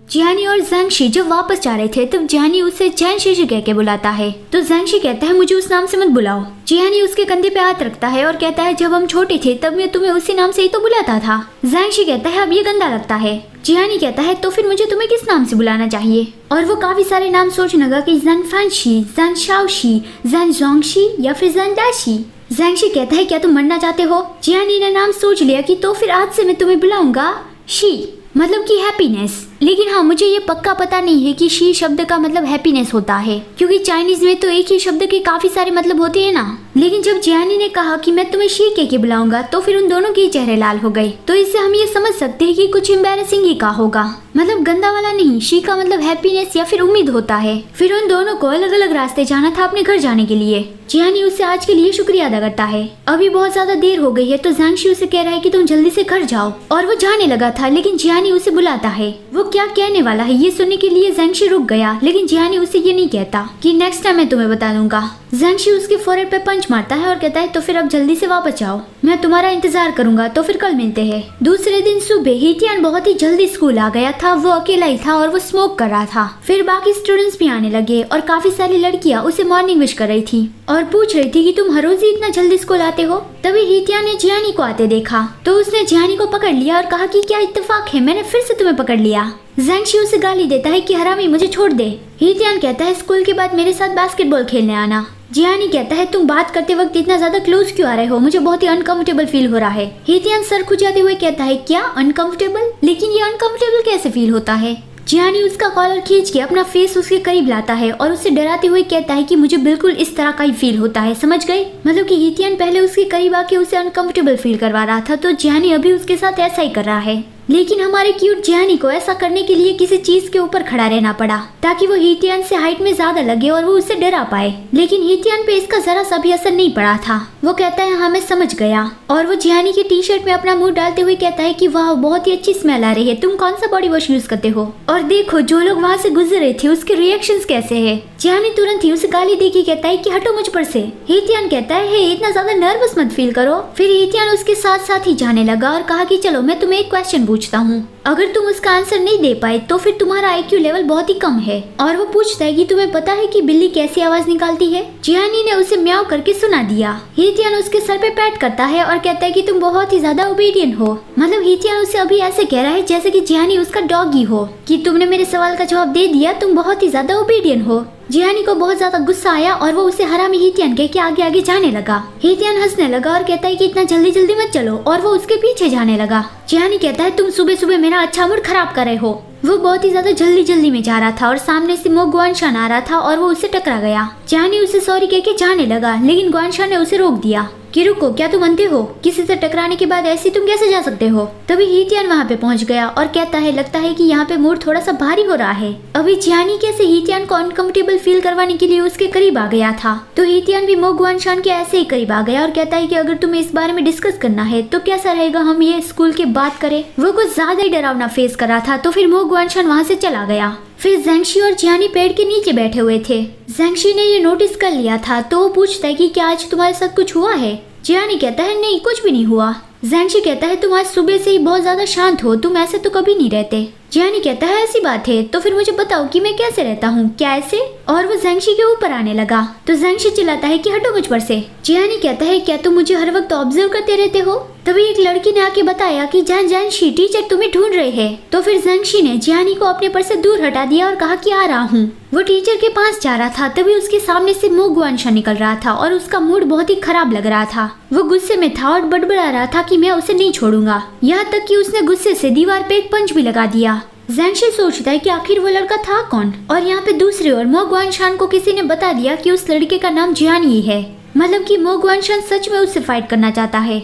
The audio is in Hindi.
जियानी और ज़ैंगशी जब वापस जा रहे थे तब जियानी उसे जैनशी कह के बुलाता है तो ज़ैंगशी कहता है मुझे उस नाम से मत बुलाओ। जियानी उसके कंधे पे हाथ रखता है और कहता है जब हम छोटे थे तब मैं तुम्हें उसी नाम से ही तो बुलाता था। ज़ैंगशी कहता है अब ये गंदा लगता है। जियानी कहता है तो फिर मुझे तुम्हें किस नाम से बुलाना चाहिए, और वो काफी सारे नाम सोचने लगा कि ज़ैनफानशी, ज़ैनशाओशी, ज़ैनजोंगशी या फिर ज़ैनडाशी। ज़ैंगशी कहता है क्या तुम मरना चाहते हो। जियानी ने नाम सोच लिया कि तो फिर आज से मैं तुम्हें बुलाऊंगा शी, मतलब कि हैप्पीनेस। लेकिन हाँ मुझे ये पक्का पता नहीं है कि शी शब्द का मतलब हैप्पीनेस होता है, क्योंकि चाइनीज में तो एक ही शब्द के काफी सारे मतलब होते हैं ना। लेकिन जब जियानी ने कहा कि मैं तुम्हें शी कह के बुलाऊंगा तो फिर उन दोनों के चेहरे लाल हो गए। तो इससे हम ये समझ सकते हैं कि कुछ एम्बैरेसिंग ही का होगा, मतलब गंदा वाला नहीं। शी का मतलब हैप्पीनेस या फिर उम्मीद होता है। फिर उन दोनों को अलग अलग रास्ते जाना था अपने घर जाने के लिए। जियानी उससे आज के लिए शुक्रिया अदा करता है। अभी बहुत ज्यादा देर हो गई है तो ज़ैंगशी उसे कह रहा है कि तुम जल्दी से घर जाओ, और वो जाने लगा था लेकिन जियानी उसे बुलाता है। वो क्या कहने वाला है ये सुनने के लिए ज़ैंगशी रुक गया, लेकिन जियानी उसे ये नहीं कहता कि नेक्स्ट टाइम मैं तुम्हें बता दूंगा। ज़ैंगशी उसके फोरहेड पे पंच मारता है और कहता है तो फिर अब जल्दी से वापस जाओ, मैं तुम्हारा इंतजार करूंगा, तो फिर कल मिलते हैं। दूसरे दिन सुबह हीटियान बहुत ही जल्दी स्कूल आ गया था। वो अकेला ही था और वो स्मोक कर रहा था। फिर बाकी स्टूडेंट्स भी आने लगे और काफी सारी लड़कियां उसे मॉर्निंग विश कर रही थी और पूछ रही थी कि तुम हर रोज ही इतना जल्दी स्कूल आते हो। तभी हीटियान ने जियानी को आते देखा तो उसने जियानी को पकड़ लिया और कहा कि क्या इत्तेफाक है, मैंने फिर से तुम्हें पकड़ लिया। ज़ैंगशी उसे गाली देता है कि हरामी मुझे छोड़ दे। हीटियान कहता है स्कूल के बाद मेरे साथ बास्केटबॉल खेलने आना। जियानी कहता है तुम बात करते वक्त इतना ज्यादा क्लोज क्यों आ रहे हो, मुझे बहुत ही अनकंफर्टेबल फील हो रहा है। हीटियान सर खुजाते हुए कहता है क्या अनकंफर्टेबल, लेकिन ये अनकंफर्टेबल कैसे फील होता है। जियानी उसका कॉलर खींच के अपना फेस उसके करीब लाता है और उससे डराते हुए कहता है कि मुझे बिल्कुल इस तरह का ही फील होता है, समझ गए। मतलब कि हीटियान पहले उसके करीब आके उसे अनकंफर्टेबल फील करवा रहा था, तो जियानी अभी उसके साथ ऐसा ही कर रहा है। लेकिन हमारे क्यूट जियानी को ऐसा करने के लिए किसी चीज के ऊपर खड़ा रहना पड़ा ताकि वो हीटियान से हाइट में ज्यादा लगे और वो उससे डरा पाए। लेकिन हीटियान पे इसका जरा सा भी असर नहीं पड़ा था। वो कहता है हाँ मैं समझ गया, और वो जियानी की टी शर्ट में अपना मुंह डालते हुए कहता है कि वाह बहुत ही अच्छी स्मेल आ रही है, तुम कौन सा बॉडी वॉश यूज करते हो, और देखो जो लोग वहाँ से गुजर रहे थे उसके रिएक्शंस कैसे है। जियानी तुरंत ही उसे गाली देके कहता है कि हटो मुझ पर से। हीटियान कहता है इतना ज्यादा नर्वस मत फील करो। फिर हीटियान उसके साथ साथ ही जाने लगा और कहा कि चलो मैं तुम्हें एक क्वेश्चन पूछता हूँ, अगर तुम उसका आंसर नहीं दे पाए तो फिर तुम्हारा IQ लेवल बहुत ही कम है। और वो पूछता है कि तुम्हें पता है कि बिल्ली कैसी आवाज निकालती है। जियानी ने उसे म्याऊ करके सुना दिया। हीटियान उसके सर पे पैट करता है और कहता है कि तुम बहुत ही ज्यादा ओबीडियंट हो। मतलब हीटियान उसे अभी ऐसे कह रहा है जैसे कि जियानी उसका डॉगी हो, कि तुमने मेरे सवाल का जवाब दे दिया, तुम बहुत ही ज्यादा ओबीडियंट हो। जियानी को बहुत ज्यादा गुस्सा आया और वो उसे हरामी हीटियान कह के आगे आगे जाने लगा। हीटियान हंसने लगा और कहता है कि इतना जल्दी जल्दी मत चलो, और वो उसके पीछे जाने लगा। जियानी कहता है तुम सुबह सुबह मेरा अच्छा मूड खराब कर रहे हो। वो बहुत ही ज्यादा जल्दी जल्दी में जा रहा था और सामने से मो गुआनशान आ रहा था और वो उससे टकरा गया। जियानी उसे सॉरी कह के जाने लगा, लेकिन गुआनशान ने उसे रोक दिया कि रुको, क्या तुम अंधे हो, किसी से टकराने के बाद ऐसे तुम कैसे जा सकते हो। तभी हीटियान वहाँ पे पहुँच गया और कहता है लगता है कि यहाँ पे मूड थोड़ा सा भारी हो रहा है। अभी जियानी कैसे हीटियान को अनकंफर्टेबल फील करवाने के लिए उसके करीब आ गया था, तो हीटियान भी मो गुआनशान के ऐसे ही करीब आ गया और कहता है कि अगर तुम्हें इस बारे में डिस्कस करना है तो कैसा रहेगा हम ये स्कूल के बात करें। वो कुछ ज्यादा ही डरावना फेस कर रहा था, तो फिर मो गुआनशान वहाँ से चला गया। फिर ज़ैंगशी और जियानी पेड़ के नीचे बैठे हुए थे। ज़ैंगशी ने ये नोटिस कर लिया था, तो वो पूछता है कि क्या आज तुम्हारे साथ कुछ हुआ है। जियानी कहता है नहीं कुछ भी नहीं हुआ। ज़ैंगशी कहता है तुम आज सुबह से ही बहुत ज्यादा शांत हो, तुम ऐसे तो कभी नहीं रहते। जियानी कहता है ऐसी बात है तो फिर मुझे बताओ कि मैं कैसे रहता हूँ, क्या ऐसे। और वो ज़ैंगशी के ऊपर आने लगा तो ज़ैंगशी चिल्लाता है कि हटो मुझ पर से। जियानी कहता है क्या तुम मुझे हर वक्त ऑब्जर्व करते रहते हो। तभी एक लड़की ने आके बताया कि ज़ैंगशी टीचर तुम्हें ढूंढ रहे हैं। तो फिर ज़ैंगशी ने जियानी को अपने पर से दूर हटा दिया और कहा कि आ रहा हूँ। वो टीचर के पास जा रहा था, तभी उसके सामने से मो गुआनशान निकल रहा था और उसका मूड बहुत ही खराब लग रहा था। वो गुस्से में था और बड़बड़ा रहा था कि मैं उसे नहीं छोड़ूंगा, यहाँ तक कि उसने गुस्से से दीवार पे एक पंच भी लगा दिया। ज़ैंगशी सोचता है कि आखिर वो लड़का था कौन, और यहाँ पे दूसरी ओर मो गुआनशान को किसी ने बता दिया कि उस लड़के का नाम जियानी है। मतलब कि मो गुआनशान सच में उससे फाइट करना चाहता है।